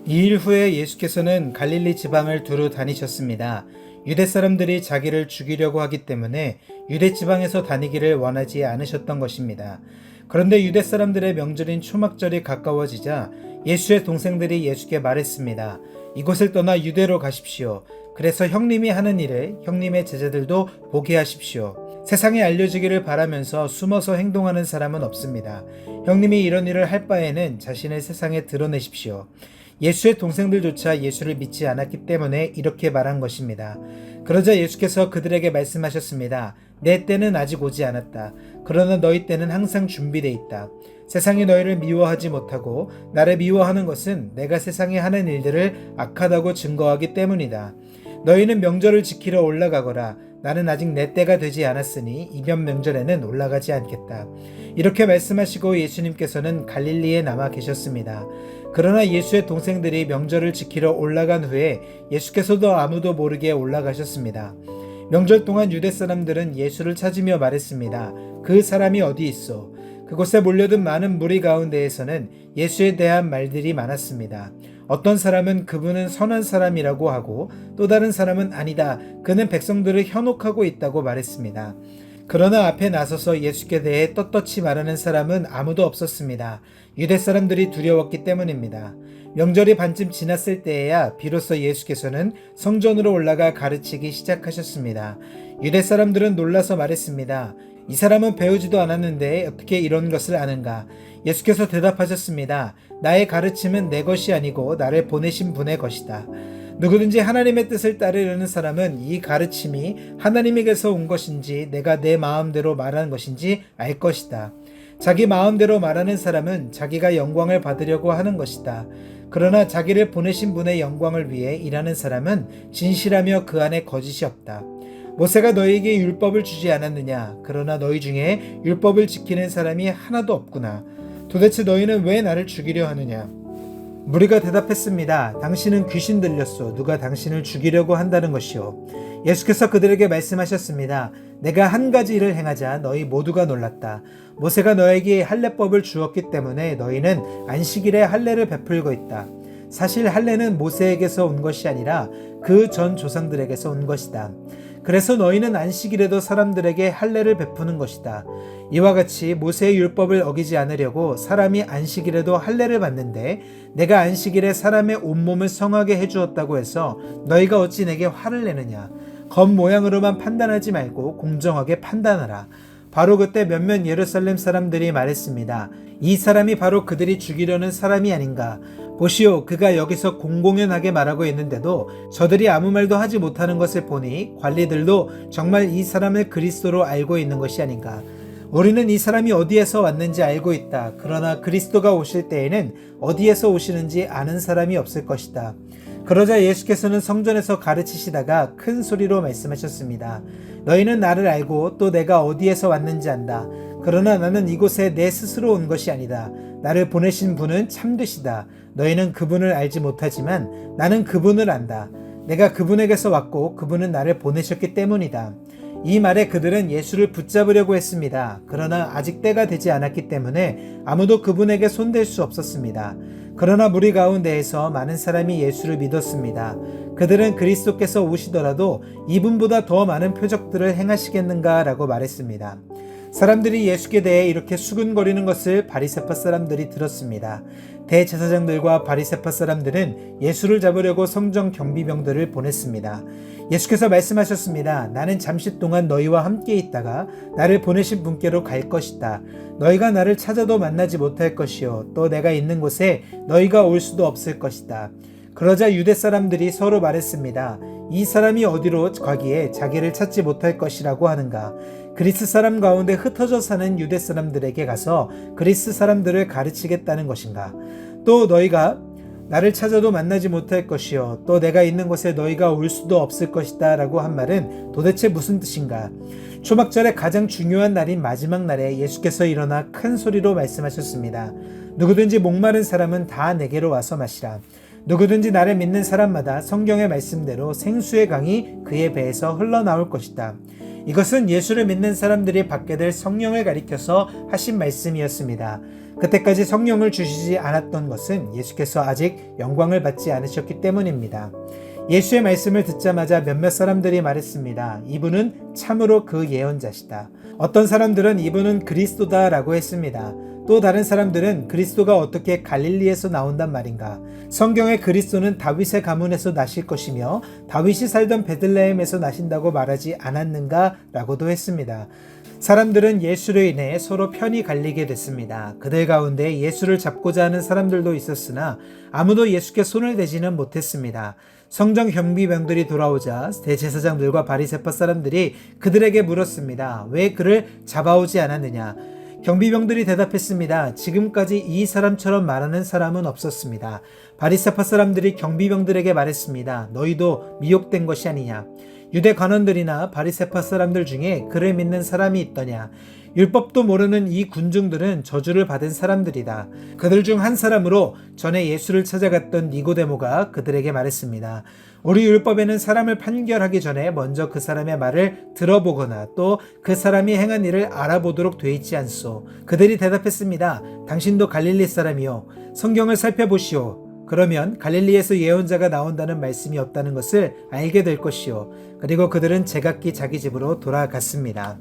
이 일 후에 예수께서는 갈릴리 지방을 두루 다니셨습니다. 유대 사람들이 자기를 죽이려고 하기 때문에 유대 지방에서 다니기를 원하지 않으셨던 것입니다. 그런데 유대 사람들의 명절인 초막절이 가까워지자 예수의 동생들이 예수께 말했습니다. 이곳을 떠나 유대로 가십시오. 그래서 형님이 하는 일을 형님의 제자들도 보게 하십시오. 세상에 알려지기를 바라면서 숨어서 행동하는 사람은 없습니다. 형님이 이런 일을 할 바에는 자신을 세상에 드러내십시오. 예수의 동생들조차 예수를 믿지 않았기 때문에 이렇게 말한 것입니다. 그러자 예수께서 그들에게 말씀하셨습니다. 내 때는 아직 오지 않았다. 그러나 너희 때는 항상 준비되어 있다. 세상이 너희를 미워하지 못하고 나를 미워하는 것은 내가 세상에 하는 일들을 악하다고 증거하기 때문이다. 너희는 명절을 지키러 올라가거라. 나는 아직 내 때가 되지 않았으니 이번 명절에는 올라가지 않겠다. 이렇게 말씀하시고 예수님께서는 갈릴리에 남아 계셨습니다. 그러나 예수의 동생들이 명절을 지키러 올라간 후에 예수께서도 아무도 모르게 올라가셨습니다. 명절 동안 유대 사람들은 예수를 찾으며 말했습니다. 그 사람이 어디 있어? 그곳에 몰려든 많은 무리 가운데에서는 예수에 대한 말들이 많았습니다. 어떤 사람은 그분은 선한 사람이라고 하고 또 다른 사람은 아니다. 그는 백성들을 현혹하고 있다고 말했습니다. 그러나 앞에 나서서 예수께 대해 떳떳이 말하는 사람은 아무도 없었습니다. 유대 사람들이 두려웠기 때문입니다. 명절이 반쯤 지났을 때에야 비로소 예수께서는 성전으로 올라가 가르치기 시작하셨습니다. 유대 사람들은 놀라서 말했습니다. 이 사람은 배우지도 않았는데 어떻게 이런 것을 아는가? 예수께서 대답하셨습니다. 나의 가르침은 내 것이 아니고 나를 보내신 분의 것이다. 누구든지 하나님의 뜻을 따르려는 사람은 이 가르침이 하나님에게서 온 것인지 내가 내 마음대로 말하는 것인지 알 것이다. 자기 마음대로 말하는 사람은 자기가 영광을 받으려고 하는 것이다. 그러나 자기를 보내신 분의 영광을 위해 일하는 사람은 진실하며 그 안에 거짓이 없다. 모세가 너희에게 율법을 주지 않았느냐? 그러나 너희 중에 율법을 지키는 사람이 하나도 없구나. 도대체 너희는 왜 나를 죽이려 하느냐? 무리가 대답했습니다. 당신은 귀신 들렸소. 누가 당신을 죽이려고 한다는 것이오. 예수께서 그들에게 말씀하셨습니다. 내가 한 가지 일을 행하자 너희 모두가 놀랐다. 모세가 너에게 할례법을 주었기 때문에 너희는 안식일에 할례를 베풀고 있다. 사실 할례는 모세에게서 온 것이 아니라 그 전 조상들에게서 온 것이다. 그래서 너희는 안식일에도 사람들에게 할례를 베푸는 것이다. 이와 같이 모세의 율법을 어기지 않으려고 사람이 안식일에도 할례를 받는데 내가 안식일에 사람의 온몸을 성하게 해주었다고 해서 너희가 어찌 내게 화를 내느냐. 겉모양으로만 판단하지 말고 공정하게 판단하라. 바로 그때 몇몇 예루살렘 사람들이 말했습니다. 이 사람이 바로 그들이 죽이려는 사람이 아닌가. 보시오, 그가 여기서 공공연하게 말하고 있는데도 저들이 아무 말도 하지 못하는 것을 보니 관리들도 정말 이 사람을 그리스도로 알고 있는 것이 아닌가. 우리는 이 사람이 어디에서 왔는지 알고 있다. 그러나 그리스도가 오실 때에는 어디에서 오시는지 아는 사람이 없을 것이다. 그러자 예수께서는 성전에서 가르치시다가 큰 소리로 말씀하셨습니다. 너희는 나를 알고 또 내가 어디에서 왔는지 안다. 그러나 나는 이곳에 내 스스로 온 것이 아니다. 나를 보내신 분은 참되시다. 너희는 그분을 알지 못하지만 나는 그분을 안다. 내가 그분에게서 왔고 그분은 나를 보내셨기 때문이다. 이 말에 그들은 예수를 붙잡으려고 했습니다. 그러나 아직 때가 되지 않았기 때문에 아무도 그분에게 손댈 수 없었습니다. 그러나 무리 가운데에서 많은 사람이 예수를 믿었습니다. 그들은 그리스도께서 오시더라도 이분보다 더 많은 표적들을 행하시겠는가 라고 말했습니다. 사람들이 예수께 대해 이렇게 수근거리는 것을 바리새파 사람들이 들었습니다. 대제사장들과 바리새파 사람들은 예수를 잡으려고 성전 경비병들을 보냈습니다. 예수께서 말씀하셨습니다. 나는 잠시 동안 너희와 함께 있다가 나를 보내신 분께로 갈 것이다. 너희가 나를 찾아도 만나지 못할 것이요 또 내가 있는 곳에 너희가 올 수도 없을 것이다. 그러자 유대 사람들이 서로 말했습니다. 이 사람이 어디로 가기에 자기를 찾지 못할 것이라고 하는가? 그리스 사람 가운데 흩어져 사는 유대 사람들에게 가서 그리스 사람들을 가르치겠다는 것인가? 또 너희가 나를 찾아도 만나지 못할 것이요 또 내가 있는 곳에 너희가 올 수도 없을 것이다 라고 한 말은 도대체 무슨 뜻인가? 초막절의 가장 중요한 날인 마지막 날에 예수께서 일어나 큰 소리로 말씀하셨습니다. 누구든지 목마른 사람은 다 내게로 와서 마시라. 누구든지 나를 믿는 사람마다 성경의 말씀대로 생수의 강이 그의 배에서 흘러나올 것이다. 이것은 예수를 믿는 사람들이 받게 될 성령을 가리켜서 하신 말씀이었습니다. 그때까지 성령을 주시지 않았던 것은 예수께서 아직 영광을 받지 않으셨기 때문입니다. 예수의 말씀을 듣자마자 몇몇 사람들이 말했습니다. 이분은 참으로 그 예언자시다. 어떤 사람들은 이분은 그리스도다라고 했습니다. 또 다른 사람들은 그리스도가 어떻게 갈릴리에서 나온단 말인가? 성경의 그리스도는 다윗의 가문에서 나실 것이며 다윗이 살던 베들레헴에서 나신다고 말하지 않았는가? 라고도 했습니다. 사람들은 예수로 인해 서로 편이 갈리게 됐습니다. 그들 가운데 예수를 잡고자 하는 사람들도 있었으나 아무도 예수께 손을 대지는 못했습니다. 성전 경비병들이 돌아오자 대제사장들과 바리새파 사람들이 그들에게 물었습니다. 왜 그를 잡아오지 않았느냐? 경비병들이 대답했습니다. 지금까지 이 사람처럼 말하는 사람은 없었습니다. 바리새파 사람들이 경비병들에게 말했습니다. 너희도 미혹된 것이 아니냐? 유대 관원들이나 바리새파 사람들 중에 그를 믿는 사람이 있더냐? 율법도 모르는 이 군중들은 저주를 받은 사람들이다. 그들 중 한 사람으로 전에 예수를 찾아갔던 니고데모가 그들에게 말했습니다. 우리 율법에는 사람을 판결하기 전에 먼저 그 사람의 말을 들어보거나 또 그 사람이 행한 일을 알아보도록 돼 있지 않소. 그들이 대답했습니다. 당신도 갈릴리 사람이요. 성경을 살펴보시오. 그러면 갈릴리에서 예언자가 나온다는 말씀이 없다는 것을 알게 될 것이요. 그리고 그들은 제각기 자기 집으로 돌아갔습니다.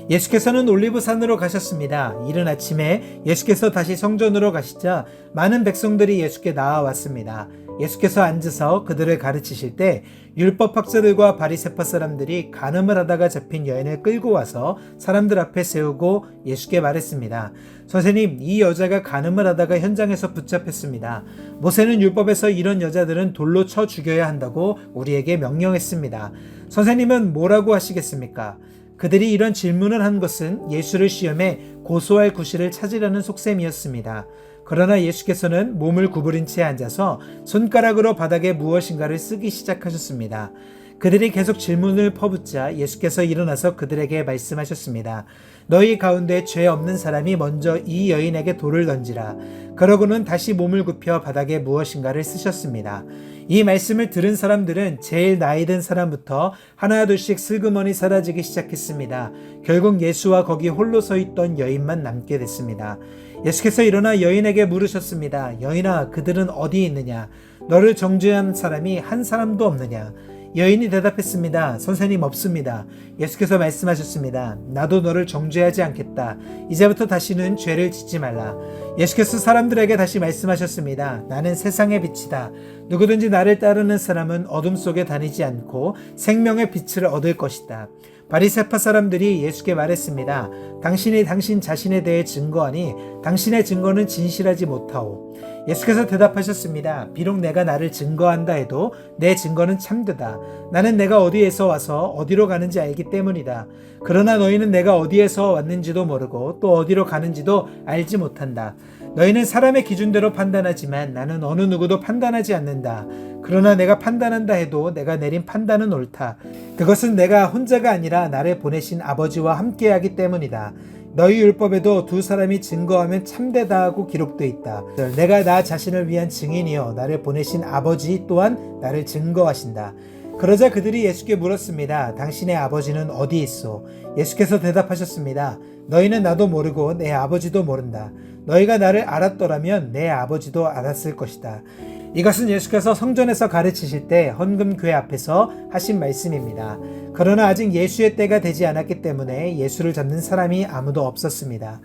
예수께서는 올리브산으로 가셨습니다. 이른 아침에 예수께서 다시 성전으로 가시자 많은 백성들이 예수께 나아왔습니다. 예수께서 앉으서 그들을 가르치실 때 율법학자들과 바리새파 사람들이 간음을 하다가 잡힌 여인을 끌고 와서 사람들 앞에 세우고 예수께 말했습니다. 선생님, 이 여자가 간음을 하다가 현장에서 붙잡혔습니다. 모세는 율법에서 이런 여자들은 돌로 쳐 죽여야 한다고 우리에게 명령했습니다. 선생님은 뭐라고 하시겠습니까? 그들이 이런 질문을 한 것은 예수를 시험해 고소할 구실을 찾으려는 속셈이었습니다. 그러나 예수께서는 몸을 구부린 채 앉아서 손가락으로 바닥에 무엇인가를 쓰기 시작하셨습니다. 그들이 계속 질문을 퍼붓자 예수께서 일어나서 그들에게 말씀하셨습니다. 너희 가운데 죄 없는 사람이 먼저 이 여인에게 돌을 던지라. 그러고는 다시 몸을 굽혀 바닥에 무엇인가를 쓰셨습니다. 이 말씀을 들은 사람들은 제일 나이 든 사람부터 하나둘씩 슬그머니 사라지기 시작했습니다. 결국 예수와 거기 홀로 서 있던 여인만 남게 됐습니다. 예수께서 일어나 여인에게 물으셨습니다. 여인아, 그들은 어디 있느냐? 너를 정죄한 사람이 한 사람도 없느냐? 여인이 대답했습니다. 선생님, 없습니다. 예수께서 말씀하셨습니다. 나도 너를 정죄하지 않겠다. 이제부터 다시는 죄를 짓지 말라. 예수께서 사람들에게 다시 말씀하셨습니다. 나는 세상의 빛이다. 누구든지 나를 따르는 사람은 어둠 속에 다니지 않고 생명의 빛을 얻을 것이다. 바리새파 사람들이 예수께 말했습니다. 당신이 당신 자신에 대해 증거하니 당신의 증거는 진실하지 못하오. 예수께서 대답하셨습니다. 비록 내가 나를 증거한다 해도 내 증거는 참되다. 나는 내가 어디에서 와서 어디로 가는지 알기 때문이다. 그러나 너희는 내가 어디에서 왔는지도 모르고 또 어디로 가는지도 알지 못한다. 너희는 사람의 기준대로 판단하지만 나는 어느 누구도 판단하지 않는다. 그러나 내가 판단한다 해도 내가 내린 판단은 옳다. 그것은 내가 혼자가 아니라 나를 보내신 아버지와 함께하기 때문이다. 너희 율법에도 두 사람이 증거하면 참되다 하고 기록되어 있다. 내가 나 자신을 위한 증인이요 나를 보내신 아버지 또한 나를 증거하신다. 그러자 그들이 예수께 물었습니다. 당신의 아버지는 어디 있소? 예수께서 대답하셨습니다. 너희는 나도 모르고 내 아버지도 모른다. 너희가 나를 알았더라면 내 아버지도 알았을 것이다. 이것은 예수께서 성전에서 가르치실 때 헌금궤 앞에서 하신 말씀입니다. 그러나 아직 예수의 때가 되지 않았기 때문에 예수를 잡는 사람이 아무도 없었습니다.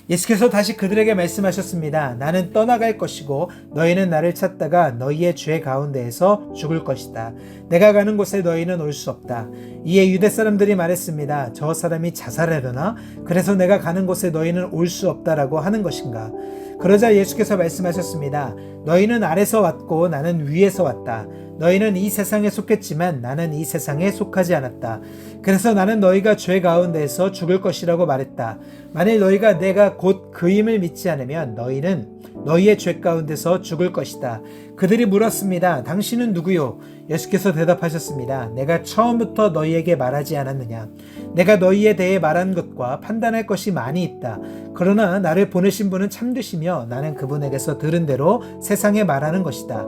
예수께서 다시 그들에게 말씀하셨습니다. 나는 떠나갈 것이고 너희는 나를 찾다가 너희의 죄 가운데에서 죽을 것이다. 내가 가는 곳에 너희는 올 수 없다. 이에 유대 사람들이 말했습니다. 저 사람이 자살하려나? 그래서 내가 가는 곳에 너희는 올 수 없다라고 하는 것인가? 그러자 예수께서 말씀하셨습니다. 너희는 아래서 왔고 나는 위에서 왔다. 너희는 이 세상에 속했지만 나는 이 세상에 속하지 않았다. 그래서 나는 너희가 죄 가운데에서 죽을 것이라고 말했다. 만일 너희가 내가 곧 그임을 믿지 않으면 너희는 너희의 죄 가운데서 죽을 것이다. 그들이 물었습니다. 당신은 누구요? 예수께서 대답하셨습니다. 내가 처음부터 너희에게 말하지 않았느냐? 내가 너희에 대해 말한 것과 판단할 것이 많이 있다. 그러나 나를 보내신 분은 참되시며 나는 그분에게서 들은 대로 세상에 말하는 것이다.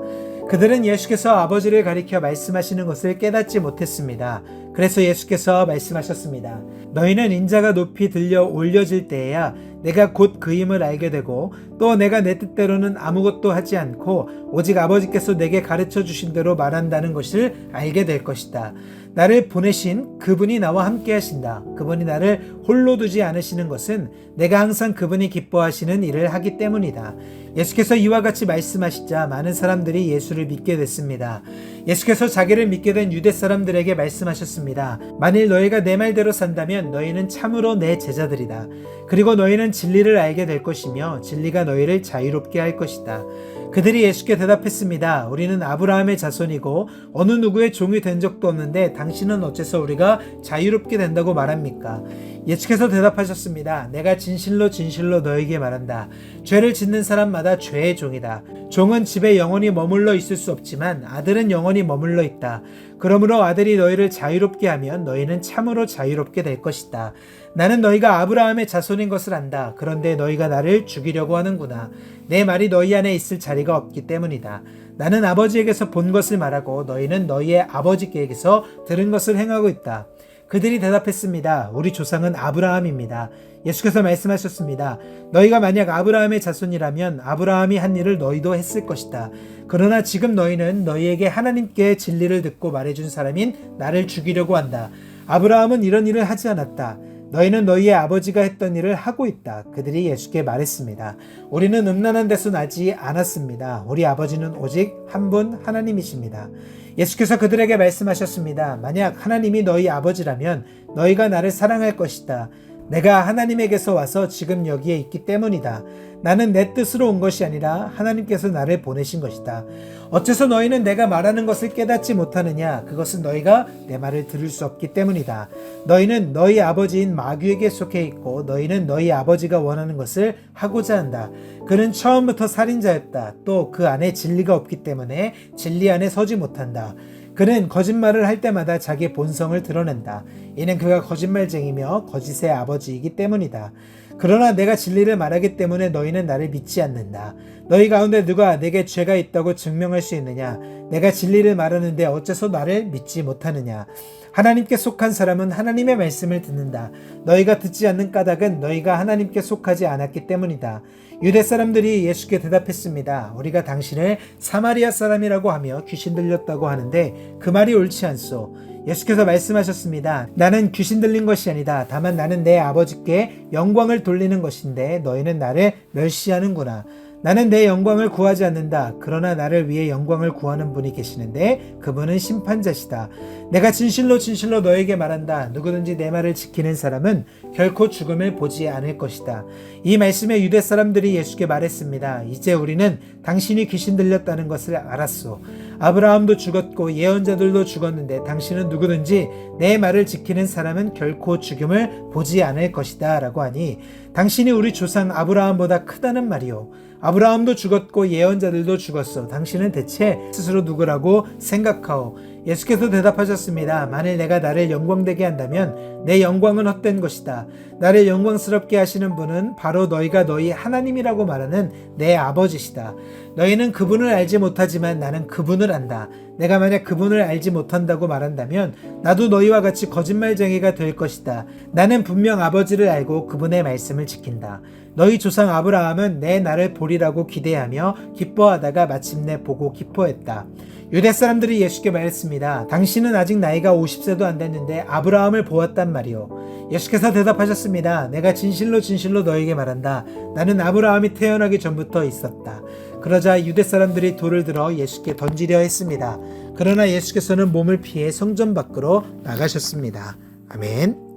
그들은 예수께서 아버지를 가리켜 말씀하시는 것을 깨닫지 못했습니다. 그래서 예수께서 말씀하셨습니다. 너희는 인자가 높이 들려 올려질 때에야 내가 곧 그임을 알게 되고 또 내가 내 뜻대로는 아무것도 하지 않고 오직 아버지께서 내게 가르쳐 주신 대로 말한다는 것을 알게 될 것이다. 나를 보내신 그분이 나와 함께 하신다. 그분이 나를 홀로 두지 않으시는 것은 내가 항상 그분이 기뻐하시는 일을 하기 때문이다. 예수께서 이와 같이 말씀하시자 많은 사람들이 예수를 믿게 됐습니다. 예수께서 자기를 믿게 된 유대 사람들에게 말씀하셨습니다. 만일 너희가 내 말대로 산다면 너희는 참으로 내 제자들이다. 그리고 너희는 진리를 알게 될 것이며 진리가 너희를 자유롭게 할 것이다. 그들이 예수께 대답했습니다. 우리는 아브라함의 자손이고 어느 누구의 종이 된 적도 없는데 당신은 어째서 우리가 자유롭게 된다고 말합니까? 예수께서 대답하셨습니다. 내가 진실로 진실로 너에게 말한다. 죄를 짓는 사람마다 죄의 종이다. 종은 집에 영원히 머물러 있을 수 없지만 아들은 영원히 머물러 있다. 그러므로 아들이 너희를 자유롭게 하면 너희는 참으로 자유롭게 될 것이다. 나는 너희가 아브라함의 자손인 것을 안다. 그런데 너희가 나를 죽이려고 하는구나. 내 말이 너희 안에 있을 자리가 없기 때문이다. 나는 아버지에게서 본 것을 말하고 너희는 너희의 아버지께서 들은 것을 행하고 있다. 그들이 대답했습니다. 우리 조상은 아브라함입니다. 예수께서 말씀하셨습니다. 너희가 만약 아브라함의 자손이라면 아브라함이 한 일을 너희도 했을 것이다. 그러나 지금 너희는 너희에게 하나님께 진리를 듣고 말해준 사람인 나를 죽이려고 한다. 아브라함은 이런 일을 하지 않았다. 너희는 너희의 아버지가 했던 일을 하고 있다. 그들이 예수께 말했습니다. 우리는 음란한 데서 나지 않았습니다. 우리 아버지는 오직 한 분 하나님이십니다. 예수께서 그들에게 말씀하셨습니다. 만약 하나님이 너희 아버지라면 너희가 나를 사랑할 것이다. 내가 하나님에게서 와서 지금 여기에 있기 때문이다. 나는 내 뜻으로 온 것이 아니라 하나님께서 나를 보내신 것이다. 어째서 너희는 내가 말하는 것을 깨닫지 못하느냐? 그것은 너희가 내 말을 들을 수 없기 때문이다. 너희는 너희 아버지인 마귀에게 속해 있고 너희는 너희 아버지가 원하는 것을 하고자 한다. 그는 처음부터 살인자였다. 또 그 안에 진리가 없기 때문에 진리 안에 서지 못한다. 그는 거짓말을 할 때마다 자기 본성을 드러낸다. 이는 그가 거짓말쟁이며 거짓의 아버지이기 때문이다. 그러나 내가 진리를 말하기 때문에 너희는 나를 믿지 않는다. 너희 가운데 누가 내게 죄가 있다고 증명할 수 있느냐? 내가 진리를 말하는데 어째서 나를 믿지 못하느냐? 하나님께 속한 사람은 하나님의 말씀을 듣는다. 너희가 듣지 않는 까닭은 너희가 하나님께 속하지 않았기 때문이다. 유대 사람들이 예수께 대답했습니다. 우리가 당신을 사마리아 사람이라고 하며 귀신 들렸다고 하는데 그 말이 옳지 않소. 예수께서 말씀하셨습니다. 나는 귀신 들린 것이 아니다. 다만 나는 내 아버지께 영광을 돌리는 것인데 너희는 나를 멸시하는구나. 나는 내 영광을 구하지 않는다. 그러나 나를 위해 영광을 구하는 분이 계시는데 그분은 심판자시다. 내가 진실로 진실로 너에게 말한다. 누구든지 내 말을 지키는 사람은 결코 죽음을 보지 않을 것이다. 이 말씀에 유대 사람들이 예수께 말했습니다. 이제 우리는 당신이 귀신 들렸다는 것을 알았소. 아브라함도 죽었고 예언자들도 죽었는데 당신은 누구든지 내 말을 지키는 사람은 결코 죽음을 보지 않을 것이다 라고 하니 당신이 우리 조상 아브라함보다 크다는 말이오. 아브라함도 죽었고 예언자들도 죽었어. 당신은 대체 스스로 누구라고 생각하오? 예수께서 대답하셨습니다. 만일 내가 나를 영광되게 한다면 내 영광은 헛된 것이다. 나를 영광스럽게 하시는 분은 바로 너희가 너희 하나님이라고 말하는 내 아버지시다. 너희는 그분을 알지 못하지만 나는 그분을 안다. 내가 만약 그분을 알지 못한다고 말한다면 나도 너희와 같이 거짓말쟁이가 될 것이다. 나는 분명 아버지를 알고 그분의 말씀을 지킨다. 너희 조상 아브라함은 내 날을 보리라고 기대하며 기뻐하다가 마침내 보고 기뻐했다. 유대 사람들이 예수께 말했습니다. 당신은 아직 나이가 50세도 안 됐는데 아브라함을 보았단 말이오. 예수께서 대답하셨습니다. 내가 진실로 진실로 너에게 말한다. 나는 아브라함이 태어나기 전부터 있었다. 그러자 유대 사람들이 돌을 들어 예수께 던지려 했습니다. 그러나 예수께서는 몸을 피해 성전 밖으로 나가셨습니다. 아멘.